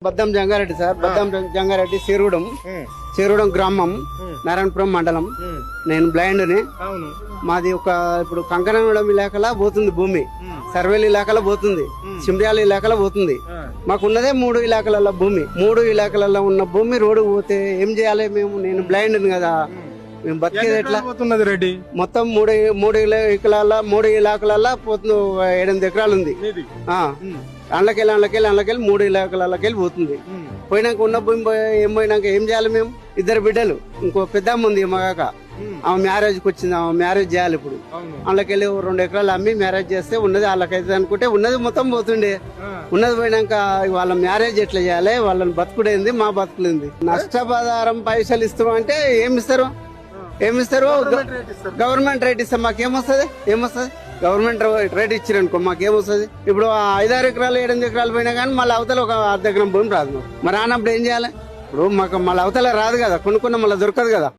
బద్దం Jangareddy sir, బద్దం జంగారెడ్డి చేరుగూడెం గ్రామం, నారాయణపురం మండలం. నేను బ్లైండ్ని. మాది ఒక ఇప్పుడు కంకణగూడెం ఇలాకలా పోతుంది భూమి, సర్వేలు ఇలాకలా పోతుంది, సిమ్రియాల ఇలాకలా పోతుంది. మాకున్నదే 3 ఇలాకల భూమి. 3 ఇలాకలలో ఉన్న భూమి రోడ్డు పోతే ఏం చేయాలి మేము? నేను బ్లైండ్ని కదా, మేము బతికేది ఎట్లా? రెడ్డి మొత్తం 3 ఇలాకలల్లో పోతుంది. 8 ఎకరాలు ఉంది. అందులోకెళ్ళి 3 ఇలాకలకెళ్ళి పోతుంది. పోయినాక ఉన్న భూమి ఏం పోయినాక ఏం చేయాలి మేము? 2 బిడ్డలు, ఇంకో పెద్దమ్మ ఉంది మగాక, ఆమె మ్యారేజ్కి వచ్చింది. ఆమె మ్యారేజ్ చేయాలి ఇప్పుడు. అందులోకెళ్ళి 2 ఎకరాలు అమ్మి మ్యారేజ్ చేస్తే ఉన్నది వాళ్ళకైతే అనుకుంటే ఉన్నది మొత్తం పోతుండే. ఉన్నది పోయినాక వాళ్ళ మ్యారేజ్ ఎట్లా చేయాలి? వాళ్ళని బతుకుడేంది, మా బతుకులేంది? నష్టపరిహారం పైసలు ఇస్తామంటే ఏమిస్తారు? గవర్నమెంట్ రేట్ ఇస్తాం. మాకేమొస్తుంది? గవర్నమెంట్ రేట్ ఇచ్చారనుకో మాకేమొస్తుంది? ఇప్పుడు 5-6 ఎకరాలు 8 ఎకరాలు పోయినా కానీ మళ్ళీ అవతల ఒక అర్ధ ఎకరం భూమి రాదు. మరి రానప్పుడు ఏం చేయాలి? ఇప్పుడు మాకు మళ్ళీ అవతల రాదు కదా, కొనుక్కున్న మళ్ళీ దొరకదు కదా.